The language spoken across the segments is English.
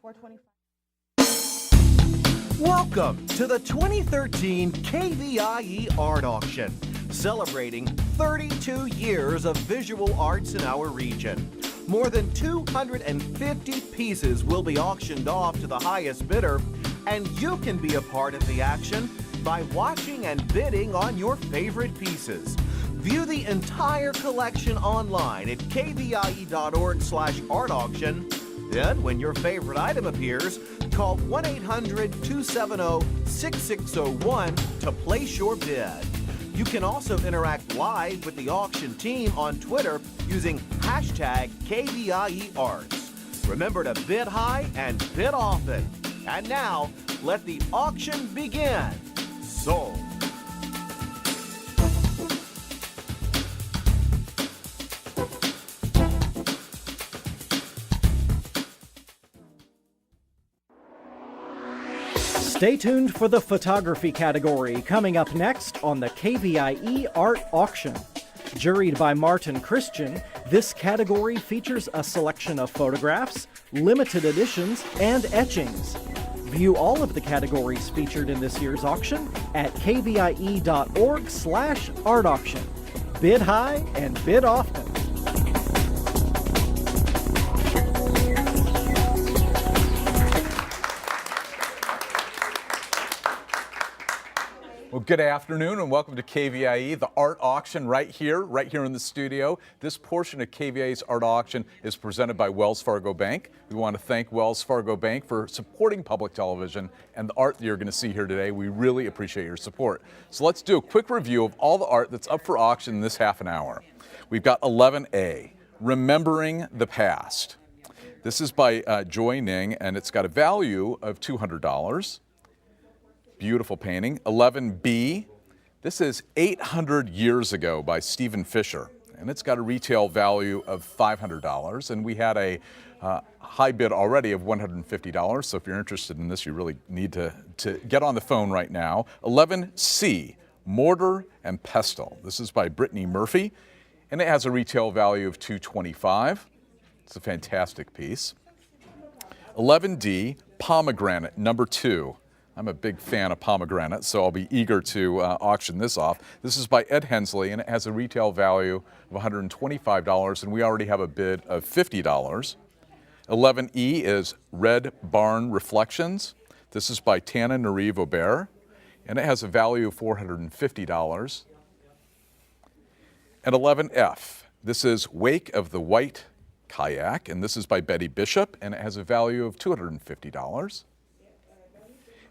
425. Welcome to the 2013 KVIE Art Auction, celebrating 32 years of visual arts in our region. More than 250 pieces will be auctioned off to the highest bidder, and you can be a part of the action by watching and bidding on your favorite pieces. View the entire collection online at kvie.org/art auction. Then, when your favorite item appears, call 1-800-270-6601 to place your bid. You can also interact live with the auction team on Twitter using hashtag KVIEArts. Remember to bid high and bid often. And now, let the auction begin. Sold. Stay tuned for the photography category coming up next on the KVIE Art Auction. Juried by Martin Christian, this category features a selection of photographs, limited editions, and etchings. View all of the categories featured in this year's auction at kvie.org/art auction. Bid high and bid often. Well, good afternoon and welcome to KVIE, the art auction right here in the studio. This portion of KVIE's art auction is presented by Wells Fargo Bank. We want to thank Wells Fargo Bank for supporting public television and the art that you're going to see here today. We really appreciate your support. So let's do a quick review of all the art that's up for auction in this half an hour. We've got 11A, Remembering the Past. This is by Joy Ning, and it's got a value of $200. Beautiful painting. 11B, this is 800 Years Ago by Stephen Fisher, and it's got a retail value of $500, and we had a high bid already of $150, so if you're interested in this, you really need to get on the phone right now. 11C, Mortar and Pestle. This is by Brittany Murphy, and it has a retail value of $225. It's a fantastic piece. 11D, Pomegranate, number 2. I'm a big fan of pomegranate, so I'll be eager to auction this off. This is by Ed Hensley, and it has a retail value of $125, and we already have a bid of $50. 11E is Red Barn Reflections. This is by Tana Nariv Aubert, and it has a value of $450. And 11F, this is Wake of the White Kayak, and this is by Betty Bishop, and it has a value of $250.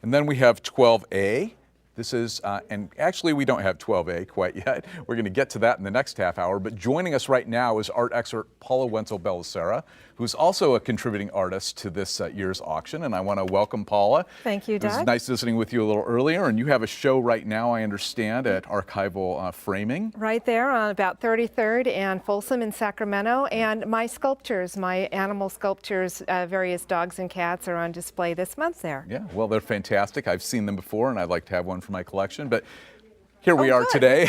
And then we have 12A. This is, and actually we don't have 12A quite yet. We're going to get to that in the next half hour. But joining us right now is art expert Paula Wenzel-Belisara, who's also a contributing artist to this year's auction. And I want to welcome Paula. Thank you, Doug. It was nice visiting with you a little earlier. And you have a show right now, I understand, at Archival Framing. Right there on about 33rd and Folsom in Sacramento. And my sculptures, my animal sculptures, various dogs and cats are on display this month there. Yeah, well, they're fantastic. I've seen them before, and I'd like to have one for my collection. But here we are good. today.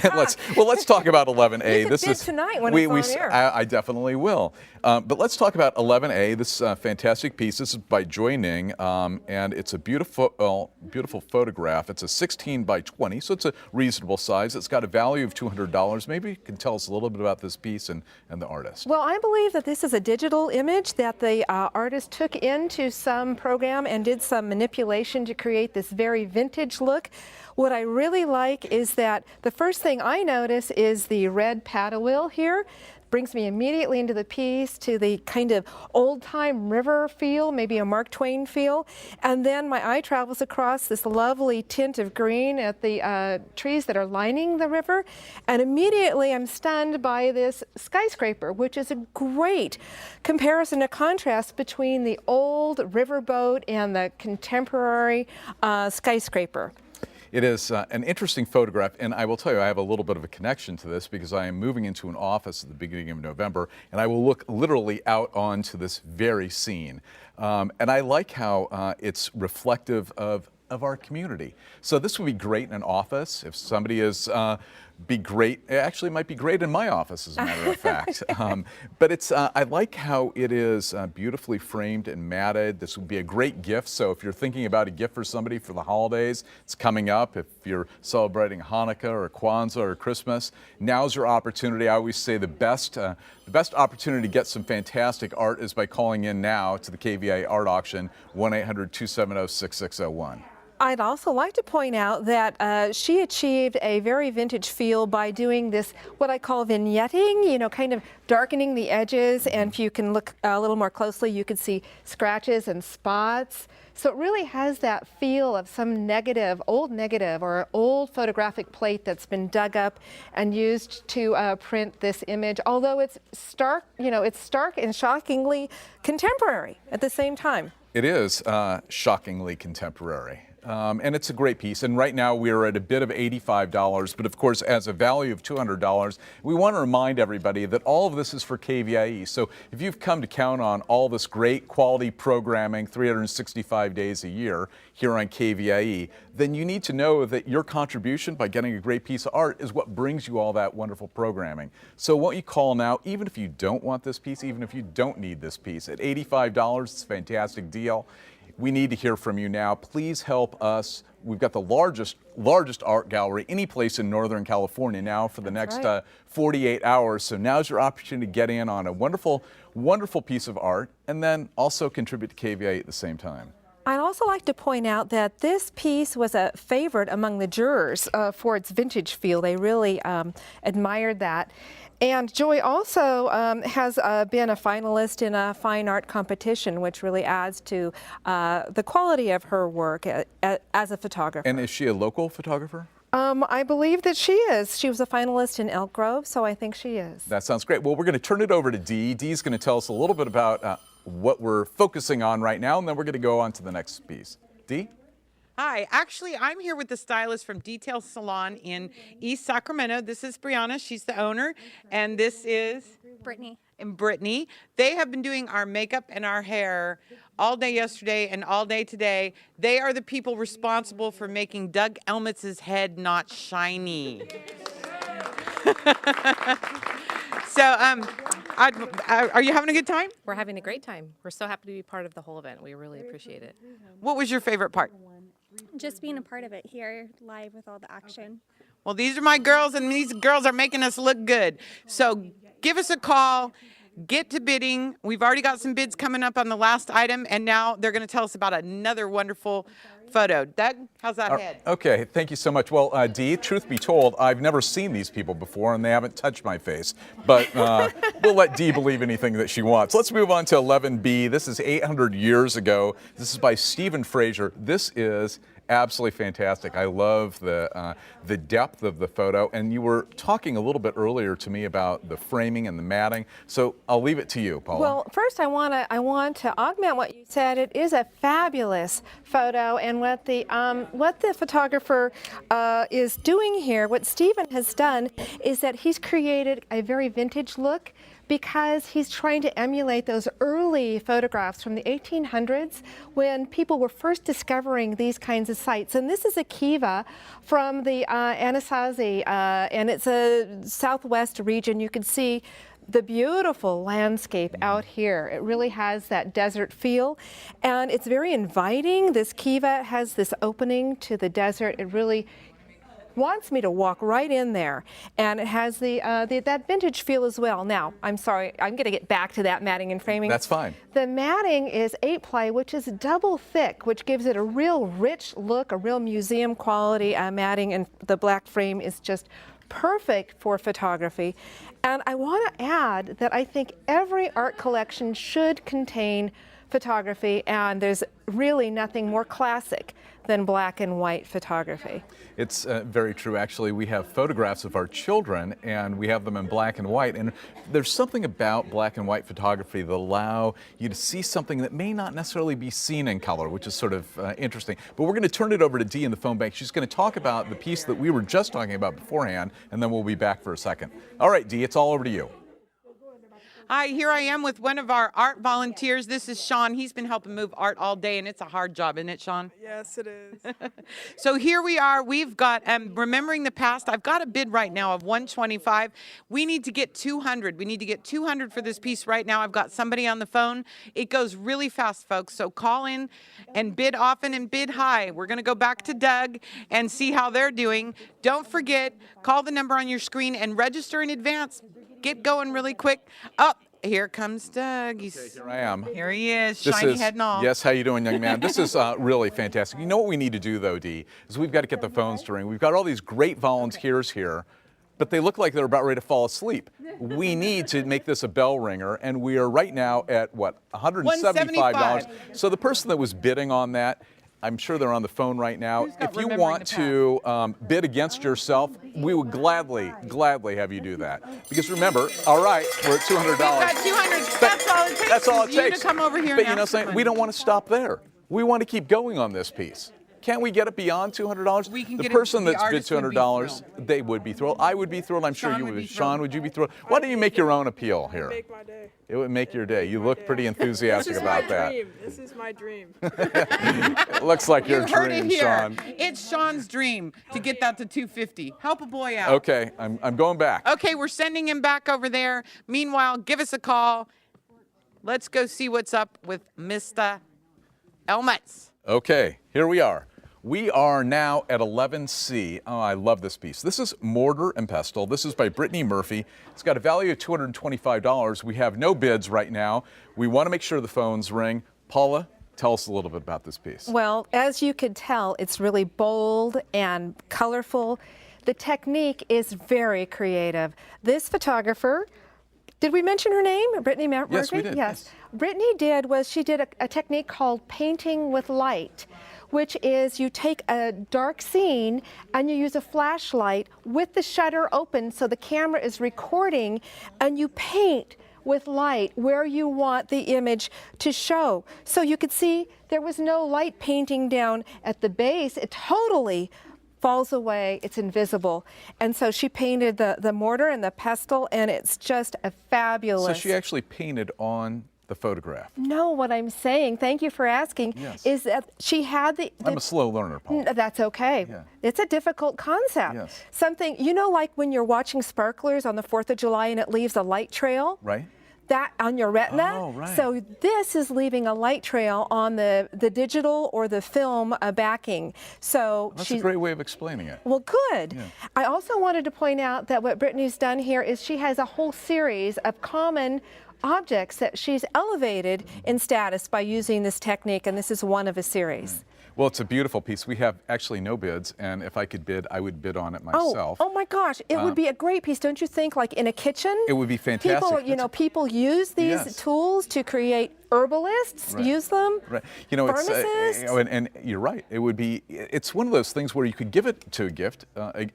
let's talk about 11A. You this can is bid tonight when it's on air. I definitely will. But let's talk about 11A. This fantastic piece. This is by Joy Ning, and it's a beautiful photograph. It's a 16 by 20, so it's a reasonable size. It's got a value of $200. Maybe you can tell us a little bit about this piece and the artist. Well, I believe that this is a digital image that the artist took into some program and did some manipulation to create this very vintage look. What I really like is that the first thing I notice is the red paddle wheel here. Brings me immediately into the piece to the kind of old-time river feel, maybe a Mark Twain feel. And then my eye travels across this lovely tint of green at the trees that are lining the river. And immediately I'm stunned by this skyscraper, which is a great comparison, a contrast between the old riverboat and the contemporary skyscraper. It is an interesting photograph, and I will tell you, I have a little bit of a connection to this because I am moving into an office at the beginning of November, and I will look literally out onto this very scene. And I like how it's reflective of our community. So this would be great in an office if somebody is be great. It actually might be great in my office, as a matter of fact. But it's, I like how it is beautifully framed and matted. This would be a great gift. So if you're thinking about a gift for somebody for the holidays, it's coming up. If you're celebrating Hanukkah or Kwanzaa or Christmas, now's your opportunity. I always say the best opportunity to get some fantastic art is by calling in now to the KVIE Art Auction, 1-800-270-6601. I'd also like to point out that she achieved a very vintage feel by doing this, what I call vignetting, you know, kind of darkening the edges. And if you can look a little more closely, you can see scratches and spots. So it really has that feel of some old negative or old photographic plate that's been dug up and used to print this image. Although it's stark, you know, it's stark and shockingly contemporary at the same time. It is shockingly contemporary. And it's a great piece. And right now we're at a bid of $85, but of course as a value of $200, we want to remind everybody that all of this is for KVIE. So if you've come to count on all this great quality programming 365 days a year here on KVIE, then you need to know that your contribution by getting a great piece of art is what brings you all that wonderful programming. So won't you call now, even if you don't want this piece, even if you don't need this piece, at $85, it's a fantastic deal. We need to hear from you now. Please help us. We've got the largest art gallery any place in Northern California now for the next 48 hours. So now's your opportunity to get in on a wonderful, wonderful piece of art and then also contribute to KVIE at the same time. I'd also like to point out that this piece was a favorite among the jurors for its vintage feel. They really admired that. And Joy also has been a finalist in a fine art competition, which really adds to the quality of her work as a photographer. And is she a local photographer? I believe that she is. She was a finalist in Elk Grove, so I think she is. That sounds great. Well, we're going to turn it over to Dee. Dee's going to tell us a little bit about what we're focusing on right now, and then we're going to go on to the next piece. Dee? Hi, actually, I'm here with the stylist from Detail Salon in East Sacramento. This is Brianna, she's the owner, and this is Brittany. And Brittany. They have been doing our makeup and our hair all day yesterday and all day today. They are the people responsible for making Doug Elmitz's head not shiny. So, are you having a good time? We're having a great time. We're so happy to be part of the whole event. We really appreciate it. What was your favorite part? Just being a part of it here live with all the action. Well, these are my girls, and these girls are making us look good. So give us a call, get to bidding. We've already got some bids coming up on the last item, and now they're going to tell us about another wonderful photo. Doug, how's that head? Okay, thank you so much. Well, Dee, truth be told, I've never seen these people before, and they haven't touched my face. But we'll let Dee believe anything that she wants. Let's move on to 11B. This is 800 years ago. This is by Stephen Fraser. This is absolutely fantastic. I love the depth of the photo. And you were talking a little bit earlier to me about the framing and the matting. So I'll leave it to you, Paula. Well, first I want to augment what you said. It is a fabulous photo, and what the photographer is doing here, what Stephen has done, is that he's created a very vintage look, because he's trying to emulate those early photographs from the 1800s when people were first discovering these kinds of sites. And this is a kiva from the Anasazi, and it's a southwest region. You can see the beautiful landscape out here. It really has that desert feel, and it's very inviting. This kiva has this opening to the desert. It really wants me to walk right in there, and it has that vintage feel as well. Now, I'm sorry, I'm going to get back to that matting and framing. That's fine. The matting is 8-ply, which is double thick, which gives it a real rich look, a real museum quality matting, and the black frame is just perfect for photography. And I want to add that I think every art collection should contain photography, and there's really nothing more classic than black and white photography. It's very true. Actually, we have photographs of our children, and we have them in black and white. And there's something about black and white photography that allow you to see something that may not necessarily be seen in color, which is sort of interesting. But we're going to turn it over to Dee in the phone bank. She's going to talk about the piece that we were just talking about beforehand, and then we'll be back for a second. All right, Dee, it's all over to you. Hi, here I am with one of our art volunteers. This is Sean. He's been helping move art all day, and it's a hard job, isn't it, Sean? Yes, it is. So here we are. We've got, remembering the past, I've got a bid right now of 125. We need to get 200. We need to get 200 for this piece right now. I've got somebody on the phone. It goes really fast, folks, so call in and bid often and bid high. We're going to go back to Doug and see how they're doing. Don't forget, call the number on your screen and register in advance. Get going really quick. Oh, here comes Doug. Here I am. Here he is, This shiny is, head and all. Yes, how you doing, young man? This is really fantastic. You know what we need to do, though, Dee, is we've got to get the phones to ring. We've got all these great volunteers here, but they look like they're about ready to fall asleep. We need to make this a bell ringer, and we are right now at, what, $175. So the person that was bidding on that, I'm sure they're on the phone right now. Who's got If you remembering want the to bid against yourself, we would gladly have you do that. Because remember, all right, we're at $200. We've got 200. That's all it takes. That's all it is you takes. to come over here but and you know, ask for saying money. we don't want to stop there. We want to keep going on this piece. Can't we get it beyond $200? We can the get it- person the that's bid artist would be $200, thrilled. they would be thrilled. I would be thrilled. I'm sure Sean you would would. be Sean, thrilled. would you be thrilled? Why don't you make your own appeal here? Make my day. It would make your day. You look pretty enthusiastic This is about my that. dream. This is my dream. It looks like your You heard dream, it here. Sean. It's Sean's dream to get that to 250. Help a boy out. Okay, I'm going back. Okay, we're sending him back over there. Meanwhile, give us a call. Let's go see what's up with Mr. Elmetz. Okay, here we are. We are now at 11C. Oh, I love this piece. This is Mortar and Pestle. This is by Brittany Murphy. It's got a value of $225. We have no bids right now. We want to make sure the phones ring. Paula, tell us a little bit about this piece. Well, as you could tell, it's really bold and colorful. The technique is very creative. This photographer, did we mention her name? Brittany Murphy? Yes, we did. Yes. Brittany did a technique called painting with light, which is you take a dark scene and you use a flashlight with the shutter open so the camera is recording, and you paint with light where you want the image to show. So you could see there was no light painting down at the base. It totally falls away, it's invisible. And so she painted the mortar and the pestle, and it's just a fabulous. So she actually painted on the photograph. No, what I'm saying, thank you for asking, Yes. is that she had the I'm a slow learner, Paula. That's okay. Yeah. It's a difficult concept. Yes. Something, you know, like when you're watching sparklers on the 4th of July and it leaves a light trail? Right? That on your retina. Oh, right. So this is leaving a light trail on the digital or the film backing. So That's she's a great way of explaining it. well, good. Yeah. I also wanted to point out that what Brittany's done here is she has a whole series of common objects that she's elevated in status by using this technique, and this is one of a series. Well, it's a beautiful piece. We have actually no bids, and if I could bid, I would bid on it myself. Oh my gosh, it would be a great piece, don't you think? Like in a kitchen? It would be fantastic. People, you know, people use these Yes. tools to create herbalists, Right. use them. Right. You know, it's Pharmacists. and you're right. It would be. It's one of those things where you could give it to a gift,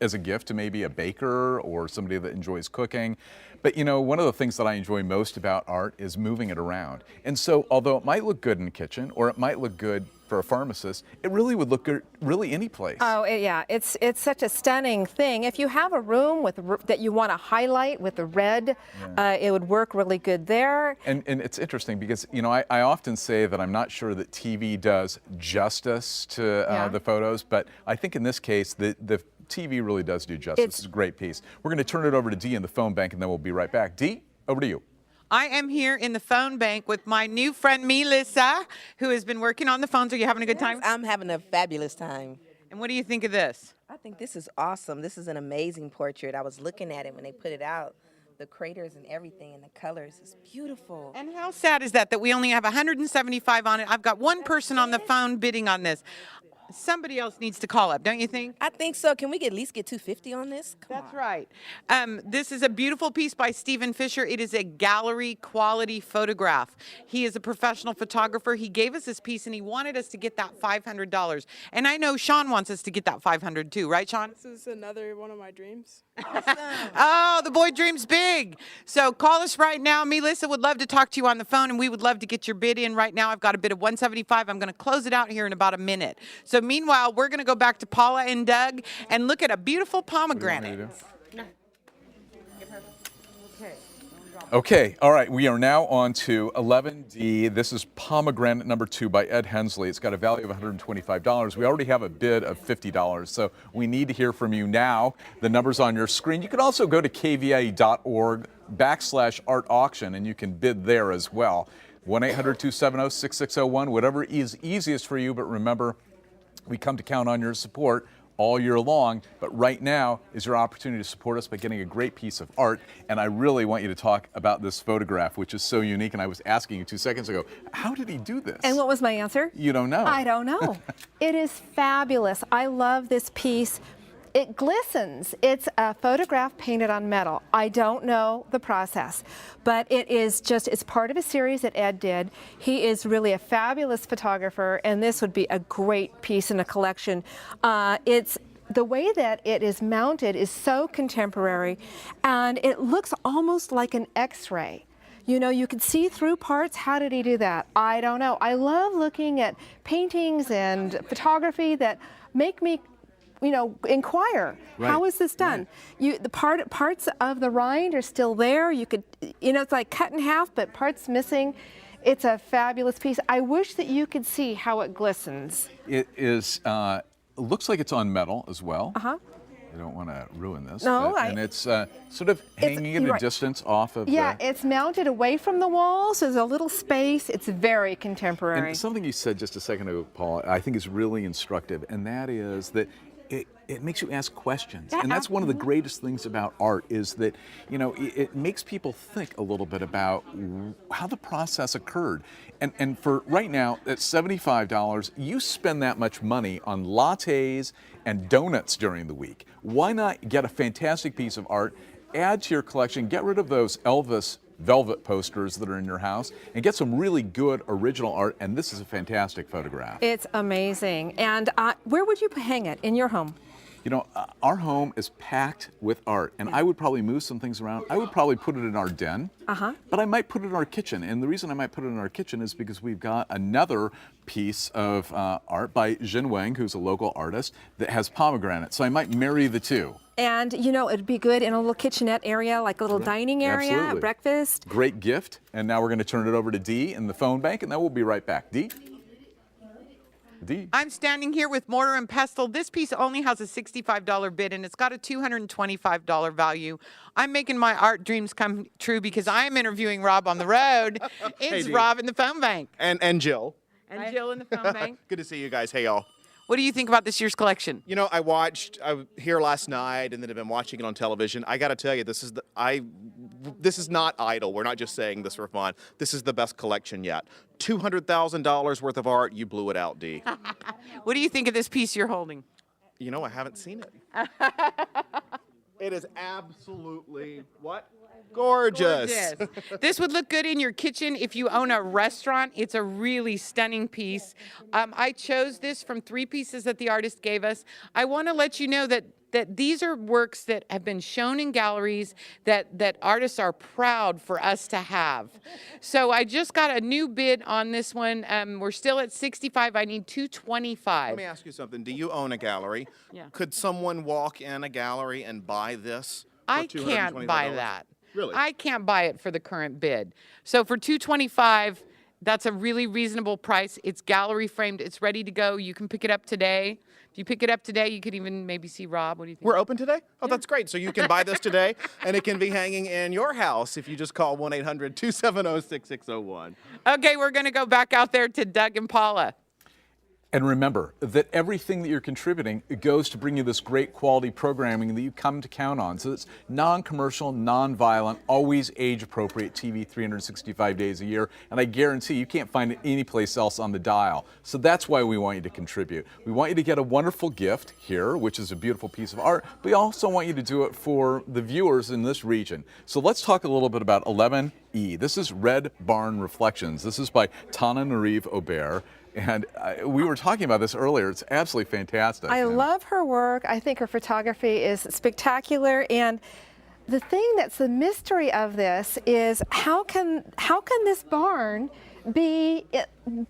as a gift to maybe a baker or somebody that enjoys cooking. But you know, one of the things that I enjoy most about art is moving it around. And so, although it might look good in the kitchen or it might look good for a pharmacist, it really would look good really any place. Oh, yeah, it's such a stunning thing. If you have a room with that you want to highlight with the red, it would work really good there. And it's interesting because, you know, I often say that I'm not sure that TV does justice to the photos, but I think in this case, the TV really does do justice. It's a great piece. We're going to turn it over to Dee in the phone bank, and then we'll be right back. Dee, over to you. I am here in the phone bank with my new friend, Melissa, who has been working on the phones. Are you having a good time? I'm having a fabulous time. And what do you think of this? I think this is awesome. This is an amazing portrait. I was looking at it when they put it out. The craters and everything and the colors is beautiful. And how sad is that we only have 175 on it? I've got one person on the phone bidding on this. Somebody else needs to call up, don't you think? I think so. Can we at least get 250 on this? Come That's on. right. This is a beautiful piece by Stephen Fisher. It is a gallery quality photograph. He is a professional photographer. He gave us this piece and he wanted us to get that $500. And I know Sean wants us to get that $500 too, right, Sean? This is another one of my dreams. Oh, the boy dreams big. So call us right now. Melissa would love to talk to you on the phone, and we would love to get your bid in right now. I've got a bid of 175. I'm going to close it out here in about a minute. So meanwhile, we're going to go back to Paula and Doug and look at a beautiful pomegranate. Okay, all right, we are now on to 11D. This is Pomegranate number 2 by Ed Hensley. It's got a value of $125. We already have a bid of $50, so we need to hear from you now. The number's on your screen. You can also go to kvie.org/art auction, and you can bid there as well. 1-800-270-6601, whatever is easiest for you, but remember, we come to count on your support all year long, but right now is your opportunity to support us by getting a great piece of art. And I really want you to talk about this photograph, which is so unique. And I was asking you 2 seconds ago, how did he do this? And what was my answer? You don't know. I don't know. It is fabulous. I love this piece. It glistens. It's a photograph painted on metal. I don't know the process, but it is just, it's part of a series that Ed did. He is really a fabulous photographer, and this would be a great piece in a collection. It's the way that it is mounted is so contemporary, and it looks almost like an X-ray. You know, you can see through parts. How did he do that? I don't know. I love looking at paintings and photography that make me, you know, inquire. Right. How is this done? Right. The parts of the rind are still there. You could, you know, it's like cut in half, but parts missing. It's a fabulous piece. I wish that you could see how it glistens. It is, looks like it's on metal as well. Uh-huh. I don't want to ruin this. No, and it's sort of hanging at a right. distance off of Yeah, the... it's mounted away from the wall, so there's a little space. It's very contemporary. And something you said just a second ago, Paul, I think is really instructive, and that is that it makes you ask questions. And that's one of the greatest things about art is that, you know, it makes people think a little bit about how the process occurred. And for right now, at $75, you spend that much money on lattes and donuts during the week. Why not get a fantastic piece of art, add to your collection, get rid of those Elvis velvet posters that are in your house, and get some really good original art, and this is a fantastic photograph. It's amazing. And where would you hang it in your home? You know, our home is packed with art, and I would probably move some things around. I would probably put it in our den, but I might put it in our kitchen. And the reason I might put it in our kitchen is because we've got another piece of art by Jin Wang, who's a local artist, that has pomegranate. So I might marry the two. And, you know, it'd be good in a little kitchenette area, like a little dining area, Absolutely. breakfast. Great gift. And now we're going to turn it over to Dee in the phone bank, and then we'll be right back. Dee? Dee? I'm standing here with mortar and pestle. This piece only has a $65 bid, and it's got a $225 value. I'm making my art dreams come true because I'm interviewing Rob on the road. It's Dee. Rob in the phone bank. And Jill. And Jill in the phone bank. Good to see you guys. Hey, y'all. What do you think about this year's collection? You know, I was here last night, and then I've been watching it on television. I got to tell you, this is not idle. We're not just saying this for fun. This is the best collection yet. $200,000 worth of art. You blew it out, Dee. What do you think of this piece you're holding? You know, I haven't seen it. It is absolutely what? Gorgeous. This would look good in your kitchen if you own a restaurant. It's a really stunning piece. I chose this from 3 pieces that the artist gave us. I want to let you know that these are works that have been shown in galleries that artists are proud for us to have. So I just got a new bid on this one. We're still at 65. I need 225. Let me ask you something. Do you own a gallery? Yeah. Could someone walk in a gallery and buy this? I can't buy that. Really? I can't buy it for the current bid. So for $225, that's a really reasonable price. It's gallery framed. It's ready to go. You can pick it up today. If you pick it up today, you could even maybe see Rob. What do you think? We're open today? Oh, that's great. So you can buy this today, and it can be hanging in your house if you just call 1-800-270-6601. Okay, we're going to go back out there to Doug and Paula. And remember that everything that you're contributing goes to bring you this great quality programming that you come to count on. So it's non-commercial, non-violent, always age-appropriate TV 365 days a year. And I guarantee you can't find it anyplace else on the dial. So that's why we want you to contribute. We want you to get a wonderful gift here, which is a beautiful piece of art. But we also want you to do it for the viewers in this region. So let's talk a little bit about 11E. This is Red Barn Reflections. This is by Tana Nariv Aubert. And we were talking about this earlier. It's absolutely fantastic. I love her work. I think her photography is spectacular. And the thing that's the mystery of this is how can this barn be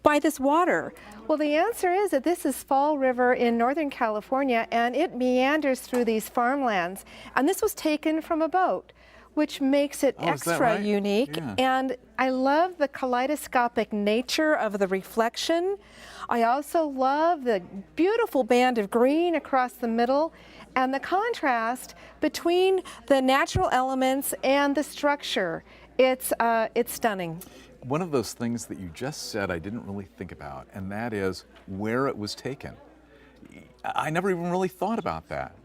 by this water? Well, the answer is that this is Fall River in Northern California, and it meanders through these farmlands. And this was taken from a boat. which makes it Oh, is that extra right? unique. Yeah. And I love the kaleidoscopic nature of the reflection. I also love the beautiful band of green across the middle and the contrast between the natural elements and the structure. It's stunning. One of those things that you just said I didn't really think about, and that is where it was taken. I never even really thought about that.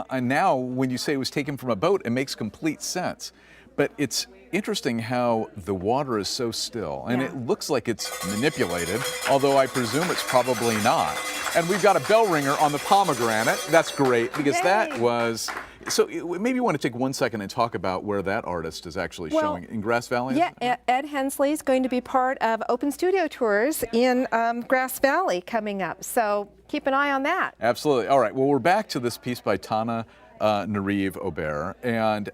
And now when you say it was taken from a boat, it makes complete sense. But it's interesting how the water is so still, and it looks like it's manipulated, although I presume it's probably not. And we've got a bell ringer on the pomegranate. That's great, because that was... So maybe you want to take 1 second and talk about where that artist is actually showing in Grass Valley? Yeah, Ed Hensley is going to be part of Open Studio Tours in Grass Valley coming up. So keep an eye on that. Absolutely. All right. Well, we're back to this piece by Tana Nariv Ober, and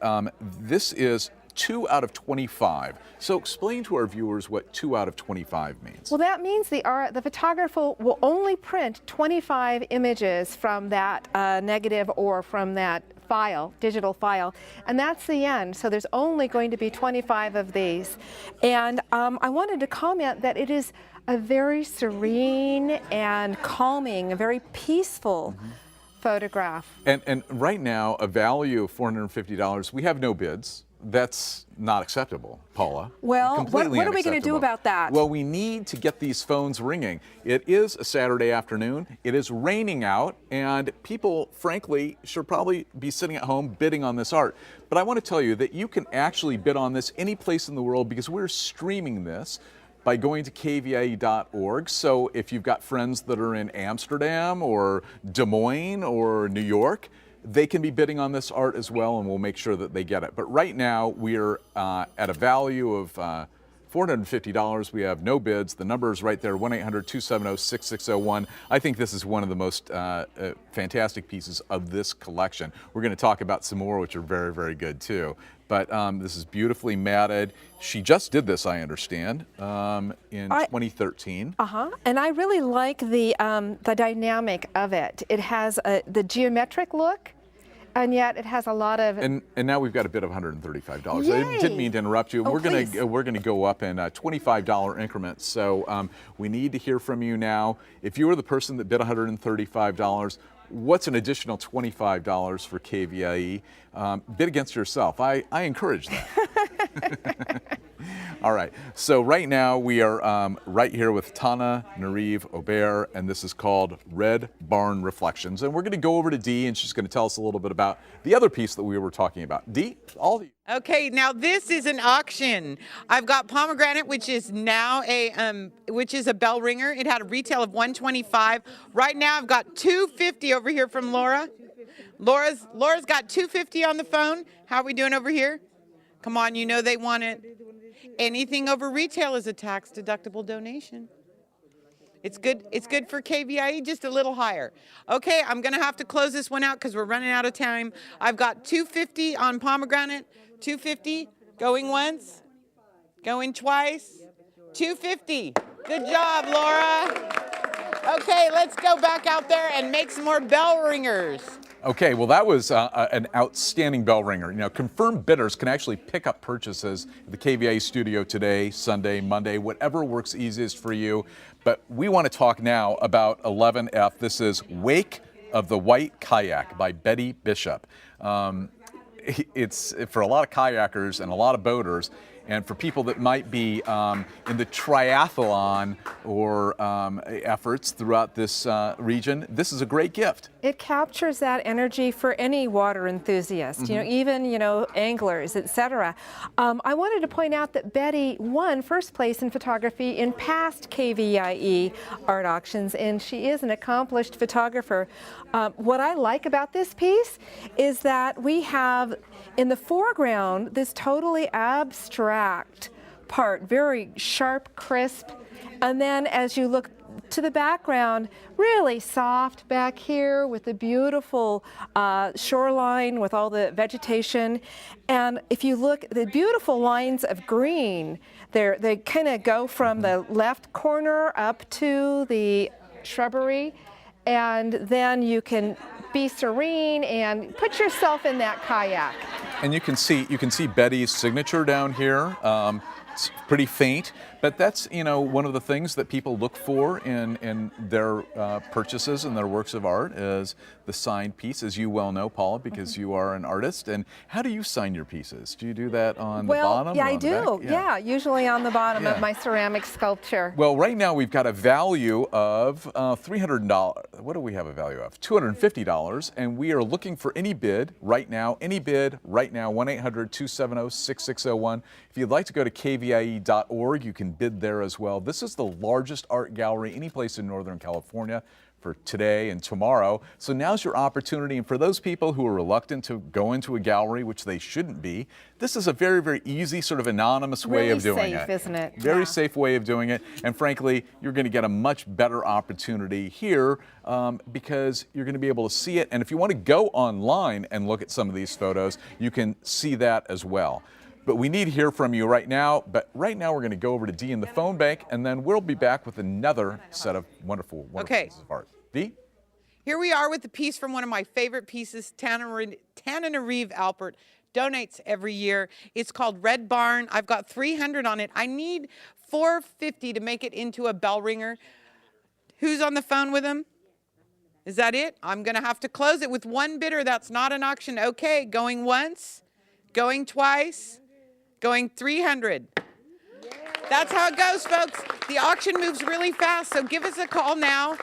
this is 2 out of 25. So explain to our viewers what 2 out of 25 means. Well, that means the photographer will only print 25 images from that negative or from that file, digital file, and that's the end. So there's only going to be 25 of these. And I wanted to comment that it is a very serene and calming, a very peaceful photograph. And right now, a value of $450, we have no bids. That's not acceptable, Paula. Well, Completely what are we going to do unacceptable. about that? Well, we need to get these phones ringing. It is a Saturday afternoon. It is raining out, and people, frankly, should probably be sitting at home bidding on this art. But I want to tell you that you can actually bid on this any place in the world because we're streaming this by going to KVIE.org. So if you've got friends that are in Amsterdam or Des Moines or New York, they can be bidding on this art as well, and we'll make sure that they get it. But right now, we're at a value of $450. We have no bids. The number is right there, 1-800-270-6601. I think this is one of the most fantastic pieces of this collection. We're going to talk about some more, which are very, very good too. But this is beautifully matted. She just did this, I understand, in 2013. And I really like the dynamic of it. It has the geometric look, and yet it has a lot of. And now we've got a bid of $135. Yay. I didn't mean to interrupt you. Oh, we're gonna go up in $25 increments. So we need to hear from you now. If you were the person that bid $135. What's an additional $25 for KVIE? Bid against yourself. I encourage that. All right. So right now we are right here with Tana Nariv Ober, and this is called Red Barn Reflections. And we're going to go over to Dee, and she's going to tell us a little bit about the other piece that we were talking about. Dee, all of you. Okay, now this is an auction. I've got pomegranate, which is now a bell ringer. It had a retail of $125. Right now, I've got $250 over here from Laura. Laura's got $250 on the phone. How are we doing over here? Come on, you know they want it. Anything over retail is a tax-deductible donation. It's good for KVIE, just a little higher. Okay, I'm gonna have to close this one out because we're running out of time. I've got $250 on pomegranate, $250, going once, going twice, $250. Good job, Laura. Okay, let's go back out there and make some more bell ringers. Okay, well that was an outstanding bell ringer. You know, confirmed bidders can actually pick up purchases at the KVIE studio today, Sunday, Monday, whatever works easiest for you. But we want to talk now about 11F. This is Wake of the White Kayak by Betty Bishop. It's for a lot of kayakers and a lot of boaters, and for people that might be in the triathlon or efforts throughout this region, this is a great gift. It captures that energy for any water enthusiast, you know, even, anglers, etc. I wanted to point out that Betty won first place in photography in past KVIE art auctions, and she is an accomplished photographer. What I like about this piece is that we have in the foreground this totally abstract part, very sharp, crisp, and then as you look to the background, really soft back here with the beautiful shoreline with all the vegetation. And if you look, the beautiful lines of green, they kind of go from the left corner up to the shrubbery, and then you can be serene and put yourself in that kayak. And you can see Betty's signature down here. It's pretty faint, but that's one of the things that people look for in their purchases and their works of art is the signed piece, as you well know, Paula, because you are an artist. And how do you sign your pieces? Do you do that on the bottom? Yeah, or I on the do. back? Yeah, usually on the bottom Yeah. of my ceramic sculpture. Well, right now we've got a value of $300. What do we have a value of? $250, and we are looking for any bid right now. Any bid right now. 1-800-270-6601. If you'd like to go to KVIE.org, you can bid there as well. This is the largest art gallery any place in Northern California for today and tomorrow. So now's your opportunity. And for those people who are reluctant to go into a gallery, which they shouldn't be, this is a very, very easy sort of anonymous way of doing Really it. safe, isn't it? Very Yeah. safe way of doing it. And frankly, you're going to get a much better opportunity here because you're going to be able to see it. And if you want to go online and look at some of these photos, you can see that as well. But we need to hear from you right now. But right now we're going to go over to Dee in the phone bank, and then we'll be back with another set of wonderful pieces of art. Dee? Here we are with the piece from one of my favorite pieces. Tananarive Alpert donates every year. It's called Red Barn. I've got 300 on it. I need 450 to make it into a bell ringer. Who's on the phone with him? Is that it? I'm going to have to close it with one bidder. That's not an auction. Okay, going once, going twice, going 300. That's how it goes, folks. The auction moves really fast, so give us a call now.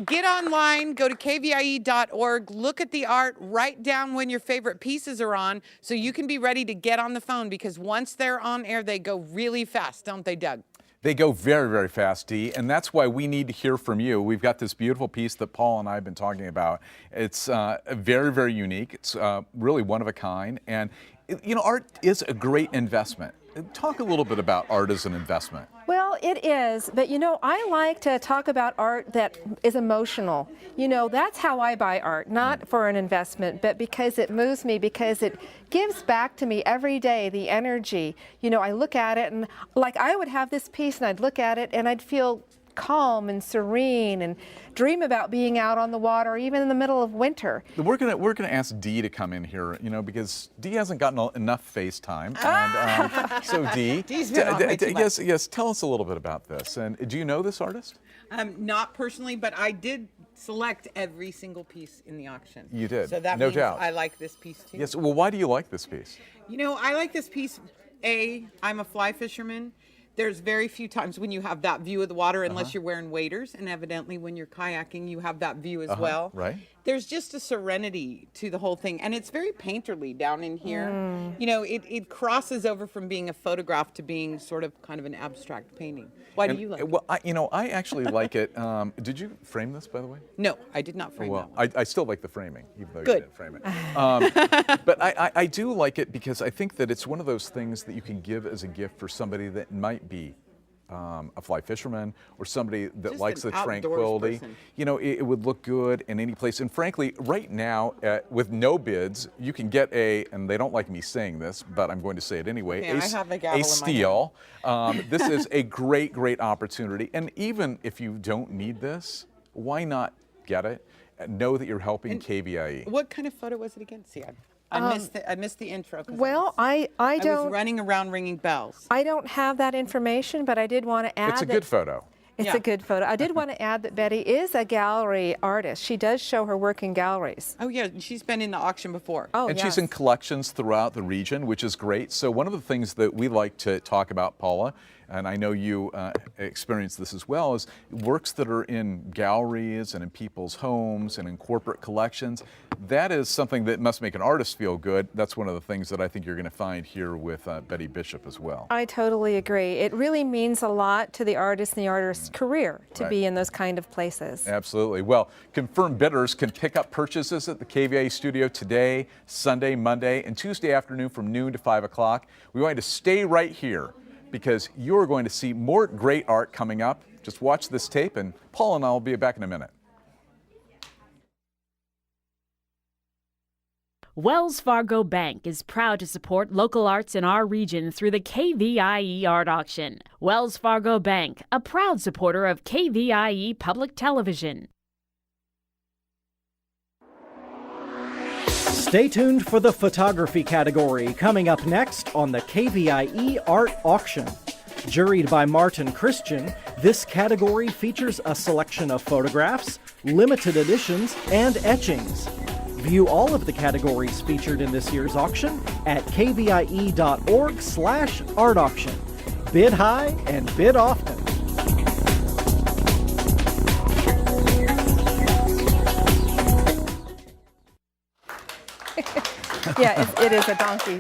Get online, go to kvie.org, look at the art, write down when your favorite pieces are on so you can be ready to get on the phone, because once they're on air, they go really fast, don't they, Doug? They go very, very fast, Dee, and that's why we need to hear from you. We've got this beautiful piece that Paul and I have been talking about. It's very, very unique. It's really one of a kind, and art is a great investment. Talk a little bit about art as an investment. Well, it is, but I like to talk about art that is emotional. That's how I buy art, not for an investment, but because it moves me, because it gives back to me every day the energy. I look at it and like I would have this piece and I'd look at it and I'd feel calm and serene and dream about being out on the water, even in the middle of winter. We're gonna ask Dee to come in here, because Dee hasn't gotten enough FaceTime, and so Dee, Dee's been on way too much. yes, tell us a little bit about this. And do you know this artist? Not personally, but I did select every single piece in the auction. You did, So that no means doubt. I like this piece too. Yes. Well, why do you like this piece? I like this piece. I'm a fly fisherman. There's very few times when you have that view of the water unless you're wearing waders, and evidently when you're kayaking you have that view as well. Right. There's just a serenity to the whole thing, and it's very painterly down in here. It crosses over from being a photograph to being sort of kind of an abstract painting. Why do you like it? Well, I actually like it. Did you frame this, by the way? No, I did not frame that Well, one. I still like the framing, even though Good. you didn't frame it. But I do like it because I think that it's one of those things that you can give as a gift for somebody that might be a fly fisherman or somebody that Just likes an the outdoors tranquility. person. It would look good in any place. And frankly, right now, with no bids, you can get and they don't like me saying this, but I'm going to say it anyway, Okay, I have a gavel in my steal. This is a great, great opportunity. And even if you don't need this, why not get it? Know that you're helping KVIE. What kind of photo was it again? See, I missed the intro. 'Cause Well, I I don't was running around ringing bells. I don't have that information, but I did want to add It's a that good photo. It's Yeah. a good photo. I did want to add that Betty is a gallery artist. She does show her work in galleries. Oh yeah, she's been in the auction before. Oh, And yes. she's in collections throughout the region, which is great. So one of the things that we like to talk about, Paula, and I know you experience this as well, is works that are in galleries and in people's homes and in corporate collections. That is something that must make an artist feel good. That's one of the things that I think you're going to find here with Betty Bishop as well. I totally agree. It really means a lot to the artist and the artist's career to Right. be in those kind of places. Absolutely. Well, confirmed bidders can pick up purchases at the KVIE studio today, Sunday, Monday, and Tuesday afternoon from noon to 5 o'clock. We want you to stay right here because you're going to see more great art coming up. Just watch this tape, and Paul and I will be back in a minute. Wells Fargo Bank is proud to support local arts in our region through the KVIE Art Auction. Wells Fargo Bank, a proud supporter of KVIE Public Television. Stay tuned for the photography category coming up next on the KVIE Art Auction. Juried by Martin Christian, this category features a selection of photographs, limited editions, and etchings. View all of the categories featured in this year's auction at kvie.org/art auction. Bid high and bid often. Yeah, it is a donkey.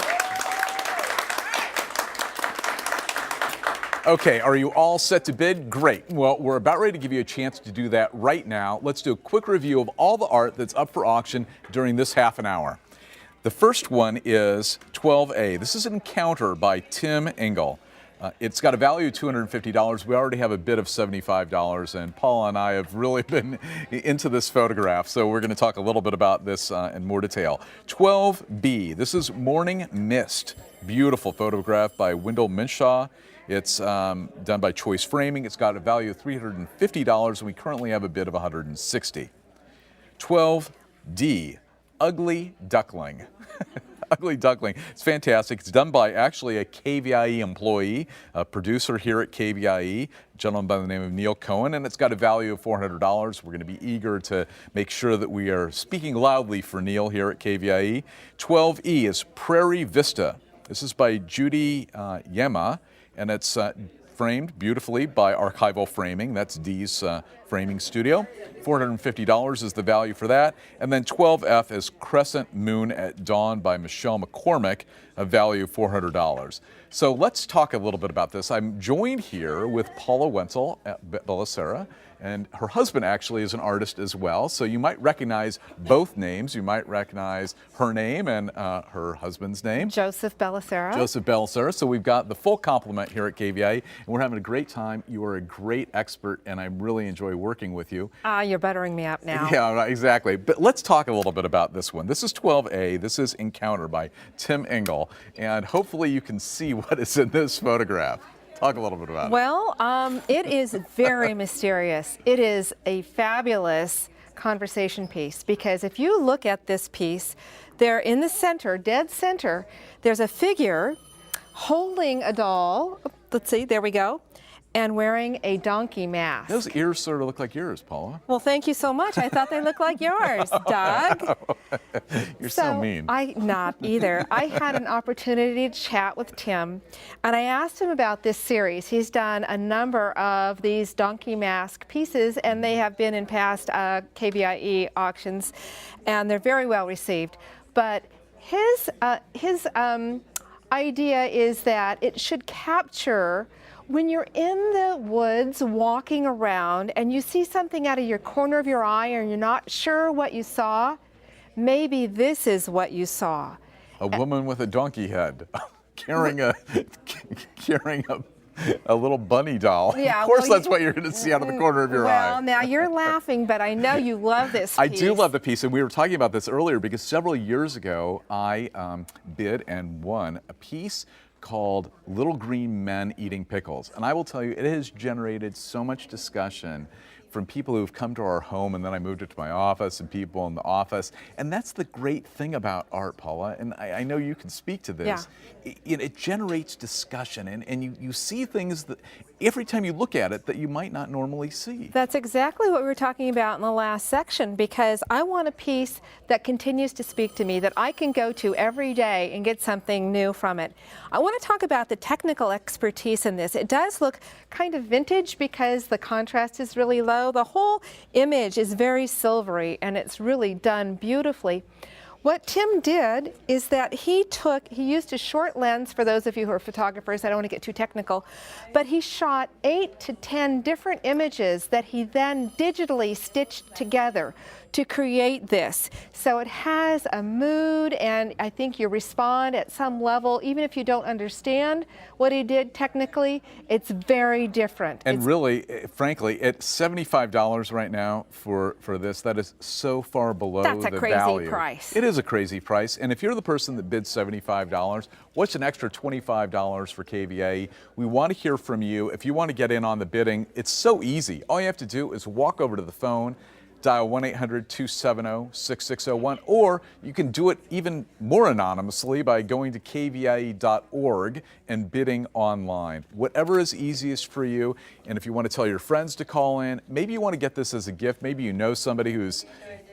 Okay, are you all set to bid? Great. Well, we're about ready to give you a chance to do that right now. Let's do a quick review of all the art that's up for auction during this half an hour. The first one is 12A. This is an Encounter by Tim Engel. It's got a value of $250. We already have a bid of $75, and Paula and I have really been into this photograph, so we're going to talk a little bit about this in more detail. 12B. This is Morning Mist. Beautiful photograph by Wendell Minshaw. It's done by Choice Framing. It's got a value of $350, and we currently have a bid of $160. 12D, Ugly Duckling. Ugly Duckling. It's fantastic. It's done by actually a KVIE employee, a producer here at KVIE, a gentleman by the name of Neil Cohen, and it's got a value of $400. We're going to be eager to make sure that we are speaking loudly for Neil here at KVIE. 12E is Prairie Vista. This is by Judy Yema, and it's framed beautifully by Archival Framing. That's Dee's framing studio. $450 is the value for that. And then 12F is Crescent Moon at Dawn by Michelle McCormick, a value of $400. So let's talk a little bit about this. I'm joined here with Paula Wenzel at Bellicera, and her husband actually is an artist as well. So you might recognize both names. You might recognize her name and her husband's name. Joseph Bellicera. Joseph Bellicera. So we've got the full complement here at KVIE, and we're having a great time. You are a great expert, and I really enjoy working with you. You're buttering me up now. Yeah, right, exactly. But let's talk a little bit about this one. This is 12A. This is Encounter by Tim Engel, and hopefully you can see what is in this photograph. Talk a little bit about it. Well, it is very mysterious. It is a fabulous conversation piece, because if you look at this piece, there in the center, dead center, there's a figure holding a doll. Let's see, there we go. And wearing a donkey mask. Those ears sort of look like yours, Paula. Well, thank you so much. I thought they looked like yours, Doug. You're so mean. Not either. I had an opportunity to chat with Tim, and I asked him about this series. He's done a number of these donkey mask pieces, and they have been in past KVIE auctions, and they're very well received. But his idea is that it should capture when you're in the woods walking around and you see something out of your corner of your eye and you're not sure what you saw, maybe this is what you saw. A woman with a donkey head carrying a little bunny doll. Yeah, of course, that's what you're going to see out of the corner of your eye. Well, now you're laughing, but I know you love this piece. I do love the piece, and we were talking about this earlier because several years ago I bid and won a piece called Little Green Men Eating Pickles. And I will tell you, it has generated so much discussion from people who've come to our home, and then I moved it to my office, and people in the office. And that's the great thing about art, Paula, and I know you can speak to this. Yeah. It generates discussion, and you see things that every time you look at it that you might not normally see. That's exactly what we were talking about in the last section, because I want a piece that continues to speak to me, that I can go to every day and get something new from it. I want to talk about the technical expertise in this. It does look kind of vintage because the contrast is really low. The whole image is very silvery, and it's really done beautifully. What Tim did is that he used a short lens, for those of you who are photographers, I don't want to get too technical, but he shot 8 to 10 different images that he then digitally stitched together to create this. So it has a mood, and I think you respond at some level, even if you don't understand what he did technically, it's very different. And really, frankly, at $75 right now for this, that is so far below the value. That's a crazy price. It is a crazy price, and if you're the person that bids $75, what's an extra $25 for KVIE? We want to hear from you. If you want to get in on the bidding, it's so easy. All you have to do is walk over to the phone, dial 1-800-270-6601, or you can do it even more anonymously by going to kvie.org and bidding online. Whatever is easiest for you, and if you want to tell your friends to call in, maybe you want to get this as a gift, maybe you know somebody who's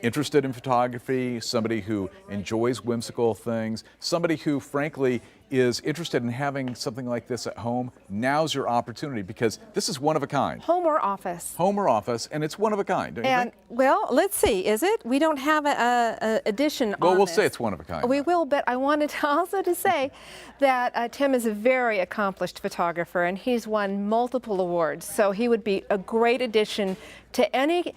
interested in photography, somebody who enjoys whimsical things, somebody who frankly is interested in having something like this at home. Now's your opportunity, because this is one of a kind. Home or office. Home or office, and it's one of a kind, don't you And, think? well, let's see, is it? We don't have a edition Well, on we'll this. say it's one of a kind. We will, but I wanted to also to say that Tim is a very accomplished photographer, and he's won multiple awards, so he would be a great addition to any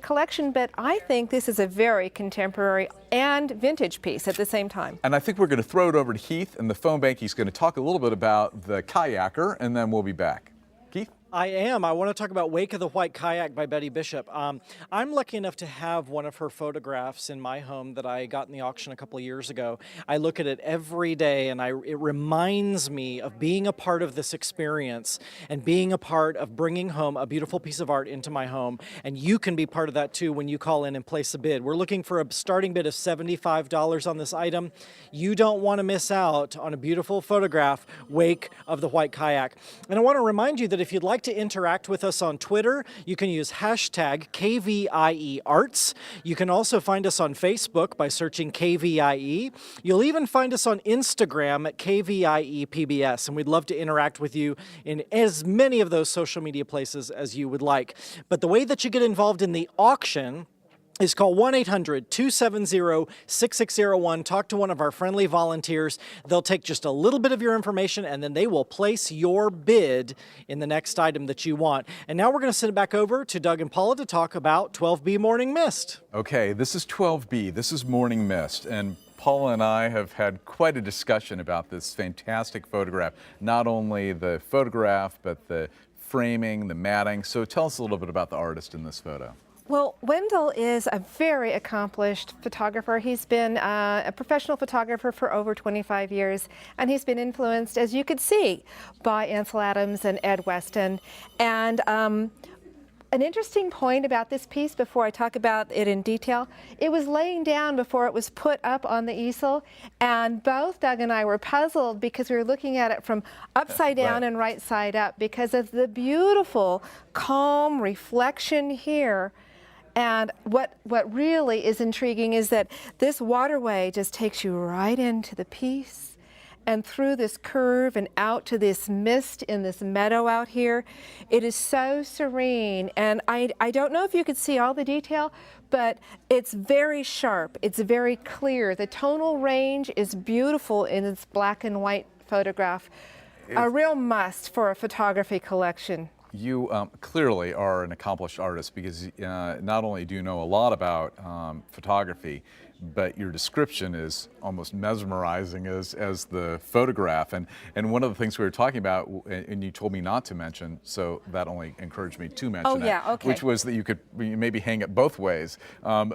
collection, but I think this is a very contemporary and vintage piece at the same time. And I think we're going to throw it over to Heath in the phone bank. He's going to talk a little bit about the kayaker, and then we'll be back. Keith? I am. I want to talk about Wake of the White Kayak by Betty Bishop. I'm lucky enough to have one of her photographs in my home that I got in the auction a couple of years ago. I look at it every day, and it reminds me of being a part of this experience and being a part of bringing home a beautiful piece of art into my home. And you can be part of that too when you call in and place a bid. We're looking for a starting bid of $75 on this item. You don't want to miss out on a beautiful photograph, Wake of the White Kayak. And I want to remind you that if you'd like to interact with us on Twitter, you can use hashtag KVIE Arts. You can also find us on Facebook by searching KVIE. You'll even find us on Instagram at KVIE PBS, and we'd love to interact with you in as many of those social media places as you would like. But the way that you get involved in the auction is call 1-800-270-6601. Talk to one of our friendly volunteers. They'll take just a little bit of your information, and then they will place your bid in the next item that you want. And now we're going to send it back over to Doug and Paula to talk about 12B Morning Mist. Okay, this is 12B. This is Morning Mist. And Paula and I have had quite a discussion about this fantastic photograph. Not only the photograph, but the framing, the matting. So tell us a little bit about the artist in this photo. Well, Wendell is a very accomplished photographer. He's been a professional photographer for over 25 years, and he's been influenced, as you could see, by Ansel Adams and Ed Weston. And an interesting point about this piece, before I talk about it in detail, it was laying down before it was put up on the easel, and both Doug and I were puzzled because we were looking at it from upside down and right side up because of the beautiful, calm reflection here. And what really is intriguing is that this waterway just takes you right into the piece and through this curve and out to this mist in this meadow out here. It is so serene, and I don't know if you could see all the detail, but it's very sharp, it's very clear. The tonal range is beautiful in this black and white photograph. A real must for a photography collection. You clearly are an accomplished artist, because not only do you know a lot about photography, but your description is almost mesmerizing as the photograph. And one of the things we were talking about, and you told me not to mention, so that only encouraged me to mention which was that you could maybe hang it both ways. Of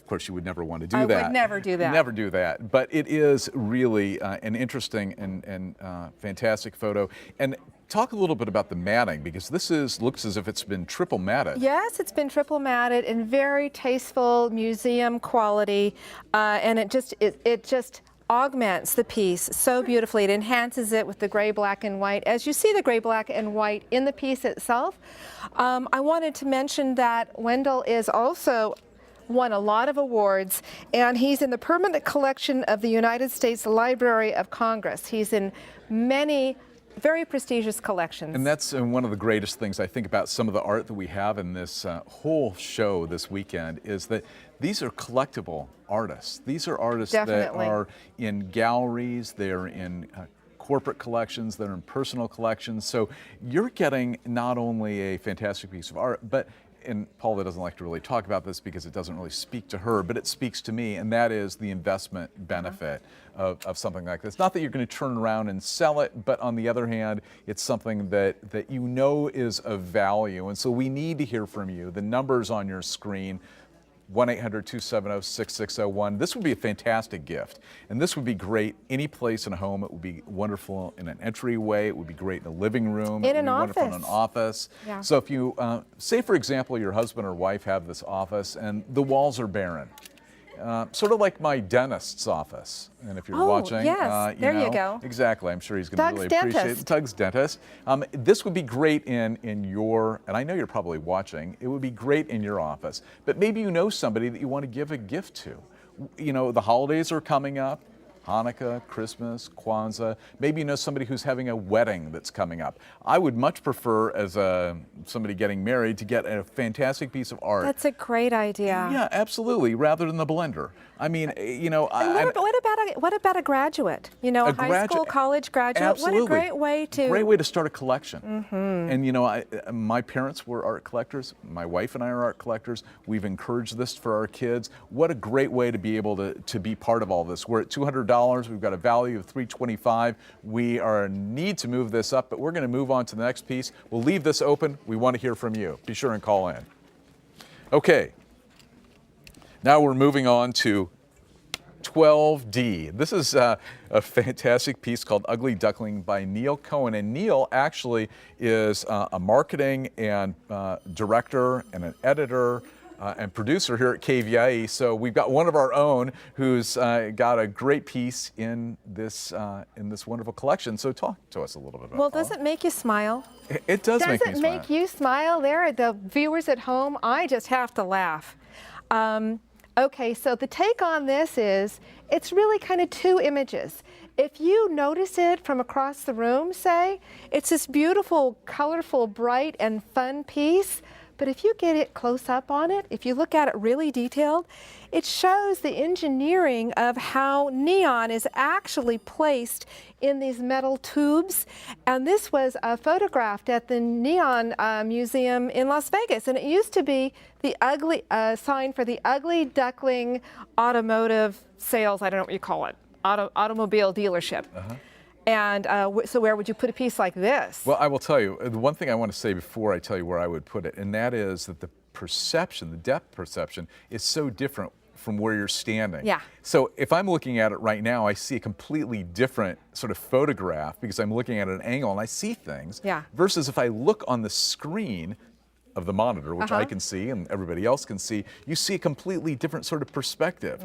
course, you would never want to do that. I would never do that. Never do that. But it is really an interesting and fantastic photo. And talk a little bit about the matting, because this looks as if it's been triple matted. Yes, it's been triple matted in very tasteful museum quality, and it just augments the piece so beautifully. It enhances it with the gray, black, and white. As you see the gray, black, and white in the piece itself, I wanted to mention that Wendell is also won a lot of awards, and he's in the permanent collection of the United States Library of Congress. He's in many very prestigious collections. And that's one of the greatest things I think about some of the art that we have in this whole show this weekend, is that these are collectible artists. These are artists that are in galleries, they're in corporate collections, they're in personal collections. So you're getting not only a fantastic piece of art, but, and Paula doesn't like to really talk about this because it doesn't really speak to her, but it speaks to me, and that is the investment benefit of something like this. Not that you're going to turn around and sell it, but on the other hand, it's something that you know is of value. And so we need to hear from you. The numbers on your screen, 1-800-270-6601. This would be a fantastic gift, and this would be great any place in a home. It would be wonderful in an entryway. It would be great in a living room. In it would an be wonderful in an office. Yeah. So if you, say for example, your husband or wife have this office and the walls are barren, sort of like my dentist's office. And if you're watching, yes, there you go. Exactly. I'm sure he's going to really Doug's appreciate dentist. it. Doug's dentist. This would be great in your, and I know you're probably watching, it would be great in your office. But maybe you know somebody that you want to give a gift to. You know, the holidays are coming up. Hanukkah, Christmas, Kwanzaa. Maybe you know somebody who's having a wedding that's coming up. I would much prefer, as somebody getting married, to get a fantastic piece of art. That's a great idea. Yeah, absolutely, rather than the blender. I mean, you know, And what about a graduate? You know, a high school, college graduate. Absolutely. What a great way to. Great way to start a collection. And you know, my parents were art collectors. My wife and I are art collectors. We've encouraged this for our kids. What a great way to be able to be part of all this. We're at $200. We've got a value of $325. We need to move this up, but we're going to move on to the next piece. We'll leave this open. We want to hear from you. Be sure and call in. Okay. Now we're moving on to 12D. This is a fantastic piece called Ugly Duckling by Neil Cohen. And Neil actually is a marketing and director and an editor and producer here at KVIE. So we've got one of our own who's got a great piece in this wonderful collection. So talk to us a little bit about it. Well, does it make you smile? It does make me smile. Does it make you smile? There, the viewers at home, I just have to laugh. Okay, so the take on this is, it's really kind of two images. If you notice it from across the room, say, it's this beautiful, colorful, bright, and fun piece. But if you get it close up on it, if you look at it really detailed, it shows the engineering of how neon is actually placed in these metal tubes. And this was photographed at the Neon Museum in Las Vegas. And it used to be the ugly sign for the Ugly Duckling Automotive Sales, I don't know what you call it, automobile dealership. And so where would you put a piece like this? Well, I will tell you, the one thing I want to say before I tell you where I would put it, and that is that the perception, the depth perception, is so different from where you're standing. Yeah. So if I'm looking at it right now, I see a completely different sort of photograph because I'm looking at an angle and I see things. Yeah. Versus if I look on the screen of the monitor, which I can see and everybody else can see, you see a completely different sort of perspective.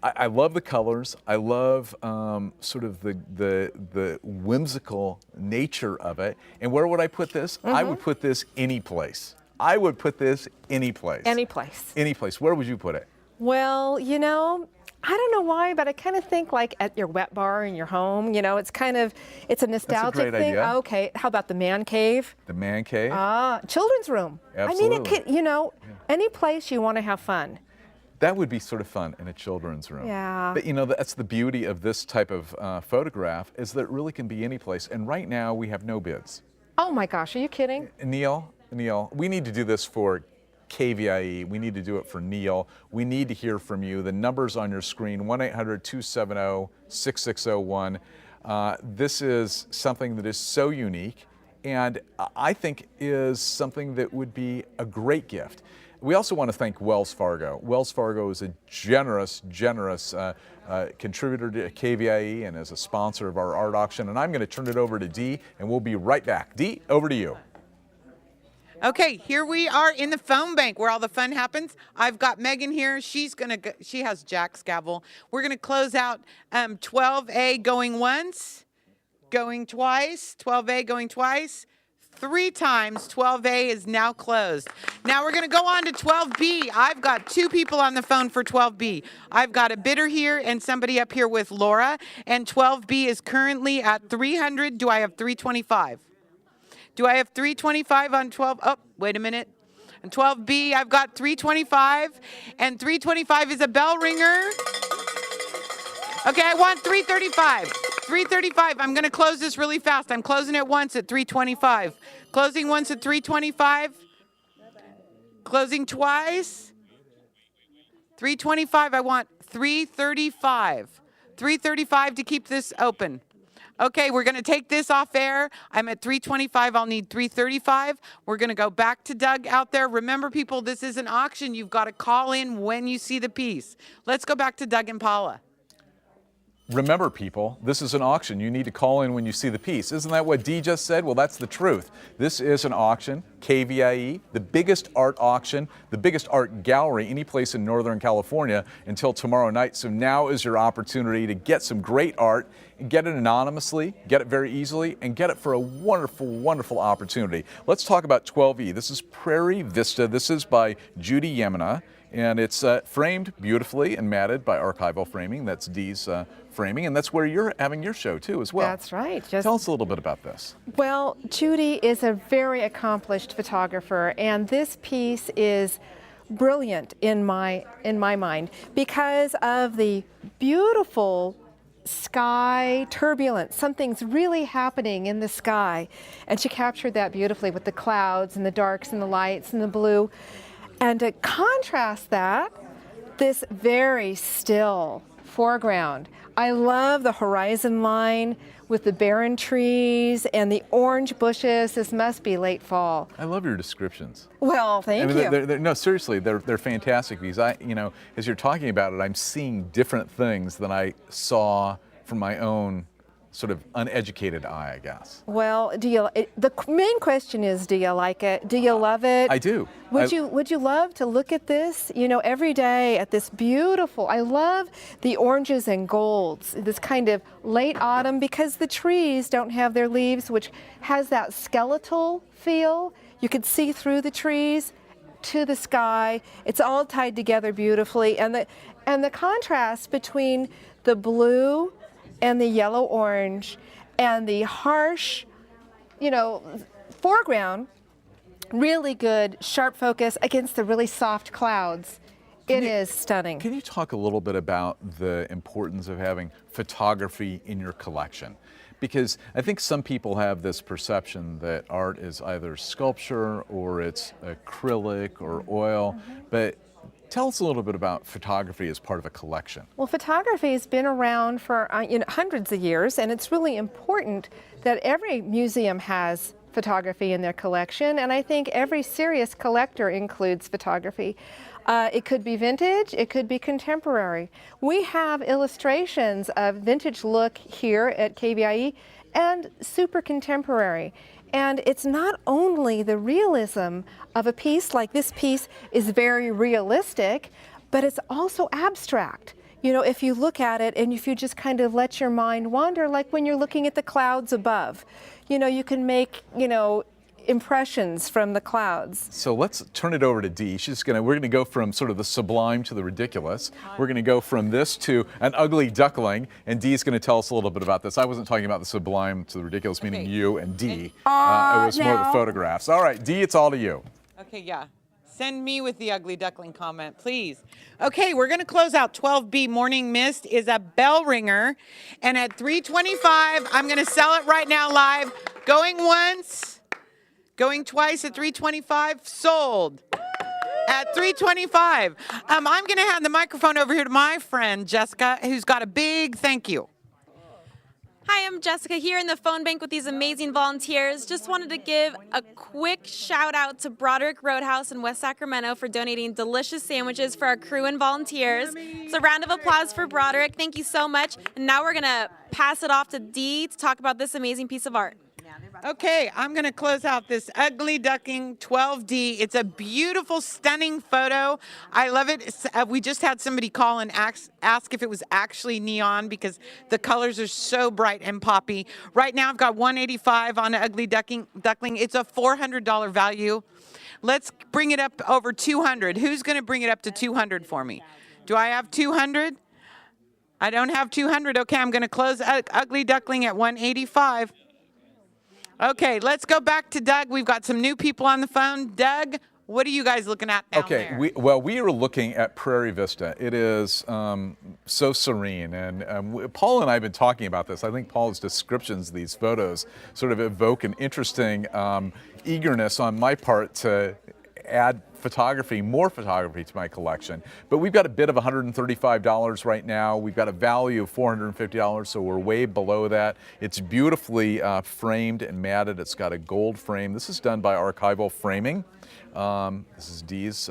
I love the colors. I love sort of the whimsical nature of it. And where would I put this? I would put this any place. I would put this any place. Any place. Any place. Where would you put it? Well, you know, I don't know why, but I kind of think like at your wet bar in your home, you know, it's a nostalgic great thing. idea. Okay, how about the man cave? The man cave? Children's room. Absolutely. I mean, you know, any place you want to have fun. That would be sort of fun in a children's room. Yeah. But you know, that's the beauty of this type of photograph, is that it really can be any place. And right now we have no bids. Oh my gosh, are you kidding? Neil, we need to do this for KVIE. We need to do it for Neil. We need to hear from you. The number's on your screen, 1-800-270-6601. This is something that is so unique and I think is something that would be a great gift. We also want to thank Wells Fargo. Wells Fargo is a generous contributor to KVIE and is a sponsor of our art auction. And I'm going to turn it over to Dee, and we'll be right back. Dee, over to you. Okay, here we are in the phone bank where all the fun happens. I've got Megan here. She has Jack's gavel. We're gonna close out 12A going once, going twice, 12A going twice, 3 times. 12A is now closed. Now we're gonna go on to 12B. I've got 2 people on the phone for 12B. I've got a bidder here and somebody up here with Laura, and 12B is currently at 300. Do I have 325? Do I have 325 on 12? Oh, wait a minute. On 12B, I've got 325, and 325 is a bell ringer. Okay, I want 335. 335. I'm going to close this really fast. I'm closing it once at 325. Closing once at 325. Closing twice. 325. I want 335. 335 to keep this open. Okay, we're going to take this off air. I'm at 325. I'll need 335. We're going to go back to Doug out there. Remember, people, this is an auction. You've got to call in when you see the piece. Let's go back to Doug and Paula. Remember, people, this is an auction. You need to call in when you see the piece. Isn't that what Dee just said? Well, that's the truth. This is an auction, KVIE, the biggest art auction, the biggest art gallery any place in Northern California until tomorrow night. So now is your opportunity to get some great art, get it anonymously, get it very easily, and get it for a wonderful, wonderful opportunity. Let's talk about 12E. This is Prairie Vista. This is by Judy Yemina. And it's framed beautifully and matted by archival framing. That's Dee's framing, and that's where you're having your show too as well. That's right. Tell us a little bit about this. Well, Judy is a very accomplished photographer, and this piece is brilliant in my mind because of the beautiful sky turbulence. Something's really happening in the sky, and she captured that beautifully with the clouds and the darks and the lights and the blue. And to contrast that, this very still foreground. I love the horizon line with the barren trees and the orange bushes. This must be late fall. I love your descriptions. Well, thank you. No, seriously, they're fantastic because as you're talking about it, I'm seeing different things than I saw from my own sort of uneducated eye, I guess. Well, the main question is, do you like it? Do you love it? I do. Would you love to look at this? You know, every day at this beautiful, I love the oranges and golds, this kind of late autumn, because the trees don't have their leaves, which has that skeletal feel. You could see through the trees to the sky. It's all tied together beautifully. And the contrast between the blue and the yellow-orange and the harsh, foreground, really good, sharp focus against the really soft clouds. It is stunning. Can you talk a little bit about the importance of having photography in your collection? Because I think some people have this perception that art is either sculpture or it's acrylic or oil, but tell us a little bit about photography as part of a collection. Well, photography has been around for hundreds of years, and it's really important that every museum has photography in their collection, and I think every serious collector includes photography. It could be vintage, it could be contemporary. We have illustrations of vintage look here at KVIE and super contemporary. And it's not only the realism of a piece, like this piece is very realistic, but it's also abstract. You know, if you look at it and if you just kind of let your mind wander, like when you're looking at the clouds above, you can make, impressions from the clouds. So let's turn it over to Dee. We're gonna go from sort of the sublime to the ridiculous. We're gonna go from this to an ugly duckling, and Dee's gonna tell us a little bit about this. I wasn't talking about the sublime to the ridiculous, meaning you and Dee. It was more the photographs. All right, Dee, it's all to you. Okay, yeah. Send me with the ugly duckling comment, please. Okay, we're going to close out 12B. Morning Mist is a bell ringer. And at 325, I'm going to sell it right now live. Going once, going twice at 325, sold. At 325. I'm going to hand the microphone over here to my friend, Jessica, who's got a big thank you. Hi, I'm Jessica here in the phone bank with these amazing volunteers. Just wanted to give a quick shout out to Broderick Roadhouse in West Sacramento for donating delicious sandwiches for our crew and volunteers. It's a round of applause for Broderick. Thank you so much. And now we're going to pass it off to Dee to talk about this amazing piece of art. Okay, I'm going to close out this ugly ducking 12D. It's a beautiful, stunning photo. I love it. We just had somebody call and ask if it was actually neon because the colors are so bright and poppy. Right now, I've got $185 on an ugly duckling. It's a $400 value. Let's bring it up over 200. Who's going to bring it up to 200 for me? Do I have 200? I don't have 200. Okay, I'm going to close ugly duckling at 185. Okay, let's go back to Doug. We've got some new people on the phone. Doug, what are you guys looking at down there? We are looking at Prairie Vista. It is so serene, and Paul and I have been talking about this. I think Paul's descriptions of these photos sort of evoke an interesting eagerness on my part to add photography, more photography to my collection. But we've got a bid of $135 right now. We've got a value of $450, so we're way below that. It's beautifully framed and matted. It's got a gold frame. This is done by Archival Framing. This is Dee's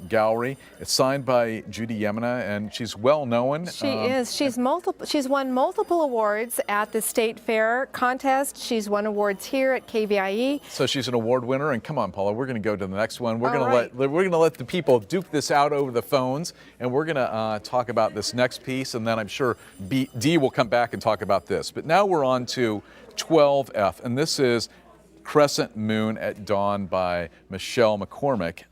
gallery. It's signed by Judy Yemina, and she's well known. She is. She's won multiple awards at the State Fair contest. She's won awards here at KVIE. So she's an award winner, and come on, Paula, we're going to go to the next one. We're going to let the people duke this out over the phones, and we're going to talk about this next piece, and then I'm sure Dee will come back and talk about this. But now we're on to 12F, and this is Crescent Moon at Dawn by Michelle McCormick,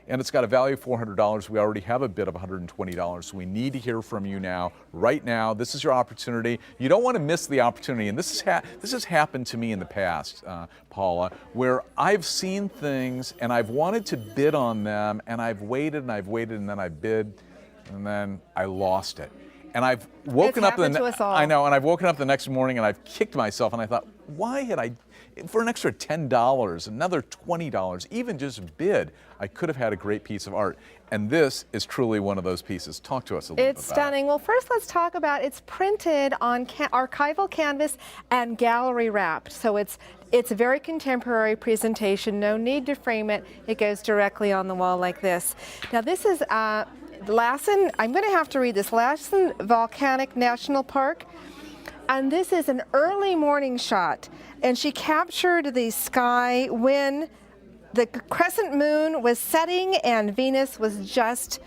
and it's got a value of $400. We already have a bid of $120, so we need to hear from you now, right now. This is your opportunity. You don't want to miss the opportunity, and this has happened to me in the past, Paula, where I've seen things and I've wanted to bid on them, and I've waited and I've waited, and then I bid, and then I lost it. And I've woken up I know, and I've woken up the next morning and I've kicked myself, and I thought, why had I, for an extra $10, another $20, even just bid, I could have had a great piece of art. And this is truly one of those pieces. Talk to us a little bit about it. It's stunning. Well, first let's talk about it's printed on archival canvas and gallery wrapped. So it's a very contemporary presentation. No need to frame it. It goes directly on the wall like this. Now this is Lassen, I'm going to have to read this, Lassen Volcanic National Park. And this is an early morning shot. And she captured the sky when the crescent moon was setting and Venus was just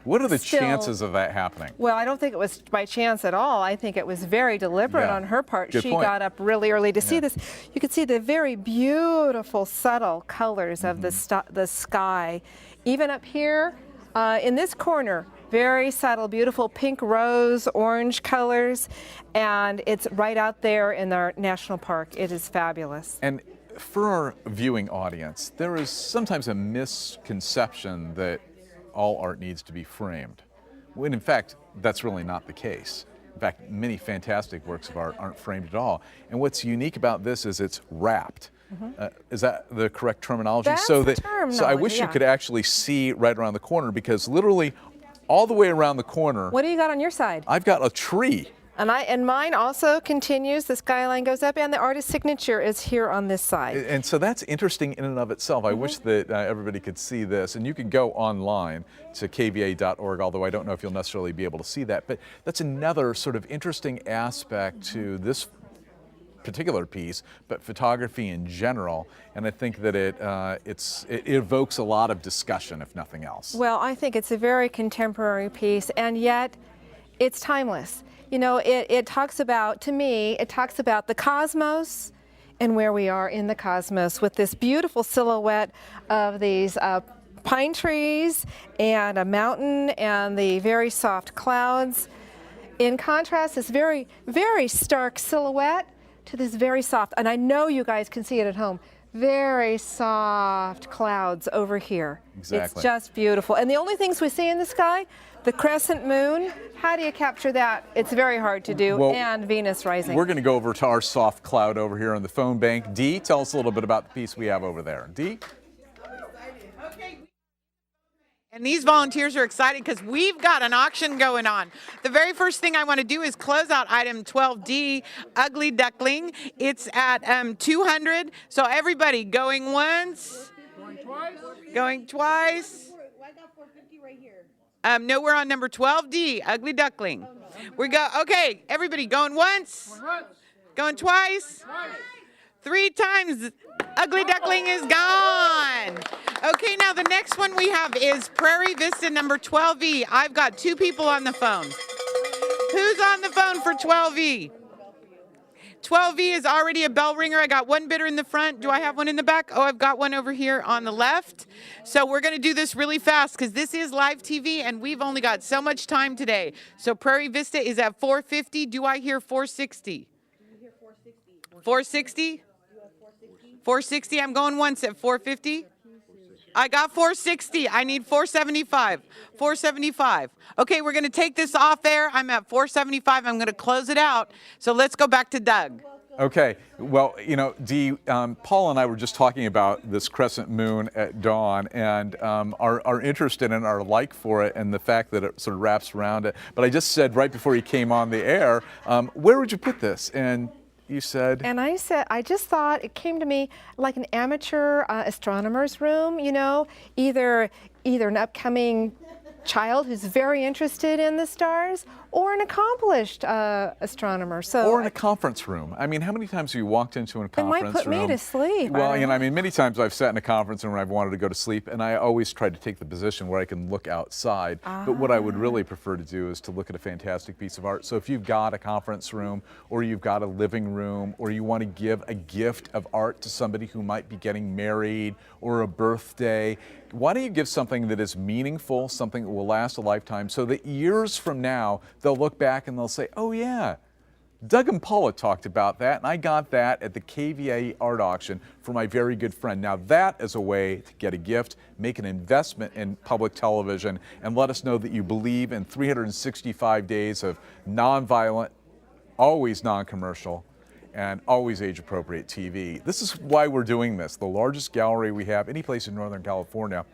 What are the chances of that happening? Well, I don't think it was by chance at all. I think it was very deliberate on her part. Good She point. got up really early to see this. You could see the very beautiful, subtle colors of the sky. Even up here in this corner, very subtle, beautiful pink, rose, orange colors, and it's right out there in our national park. It is fabulous. And for our viewing audience, there is sometimes a misconception that all art needs to be framed, when in fact that's really not the case. In fact, many fantastic works of art aren't framed at all. And what's unique about this is it's wrapped. Is that the correct terminology? That's so the that terminology, so I wish you could actually see right around the corner, because literally all the way around the corner, What do you got on your side? I've got a tree. And mine also continues. The skyline goes up, and the artist's signature is here on this side. And so that's interesting in and of itself. I wish that everybody could see this. And you can go online to kva.org, although I don't know if you'll necessarily be able to see that. But that's another sort of interesting aspect to this particular piece, but photography in general. And I think that it evokes a lot of discussion, if nothing else. Well, I think it's a very contemporary piece, and yet it's timeless. You know, it talks about, to me, it talks about the cosmos and where we are in the cosmos with this beautiful silhouette of these pine trees and a mountain and the very soft clouds. In contrast, this very, very stark silhouette to this very soft, and I know you guys can see it at home, very soft clouds over here. Exactly. It's just beautiful. And the only things we see in the sky, the crescent moon, how do you capture that? It's very hard to do, Well, and Venus rising. We're going to go over to our soft cloud over here on the phone bank. Dee, tell us a little bit about the piece we have over there. Dee? And these volunteers are excited because we've got an auction going on. The very first thing I want to do is close out item 12D, Ugly Duckling. It's at 200. So everybody going once? Going twice? Going twice? I got 450 right here. No, we're on number 12D, Ugly Duckling. We go, okay, everybody going once? Going twice? Three times. Ugly Duckling is gone. Okay, now the next one we have is Prairie Vista number 12E. I've got two people on the phone. Who's on the phone for 12E? 12E is already a bell ringer. I got one bidder in the front. Do I have one in the back? Oh, I've got one over here on the left. So we're going to do this really fast because this is live TV and we've only got so much time today. So Prairie Vista is at 450. Do I hear 460? 460? 460. I'm going once at 450. I got 460. I need 475. 475. Okay, we're going to take this off air. I'm at 475. I'm going to close it out. So let's go back to Doug. Well, Okay, well, you know, Dee, Paul and I were just talking about this crescent moon at dawn and our interest in it, our like for it, and the fact that it sort of wraps around it. But I just said right before you came on the air, where would you put this? And you said? And I said, I just thought, it came to me like an amateur astronomer's room, you know, either an upcoming child who's very interested in the stars or an accomplished astronomer. Or in a conference room. I mean, how many times have you walked into a conference room? It might put me to sleep. Well, you know, I mean, many times I've sat in a conference room when I've wanted to go to sleep, and I always tried to take the position where I can look outside. But what I would really prefer to do is to look at a fantastic piece of art. So if you've got a conference room, or you've got a living room, or you want to give a gift of art to somebody who might be getting married or a birthday, why don't you give something that is meaningful, something that will last a lifetime, so that years from now, they'll look back and they'll say, oh yeah, Doug and Paula talked about that, and I got that at the KVIE Art Auction for my very good friend. Now that is a way to get a gift, make an investment in public television, and let us know that you believe in 365 days of nonviolent, always non-commercial, and always age-appropriate TV. This is why we're doing this. The largest gallery we have any place in Northern California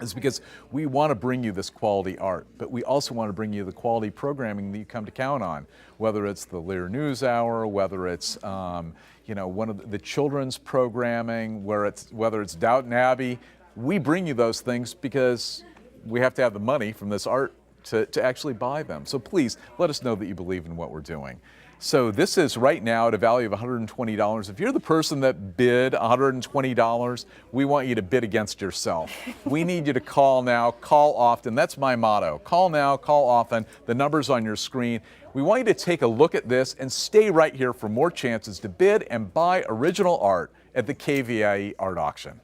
is because we want to bring you this quality art, but we also want to bring you the quality programming that you come to count on, whether it's the Lear News Hour, whether it's you know, one of the children's programming, whether it's Downton Abbey. We bring you those things because we have to have the money from this art to actually buy them. So please let us know that you believe in what we're doing. So this is right now at a value of $120. If you're the person that bid $120, we want you to bid against yourself. We need you to call now, call often. That's my motto. Call now, call often. The number's on your screen. We want you to take a look at this and stay right here for more chances to bid and buy original art at the KVIE Art Auction.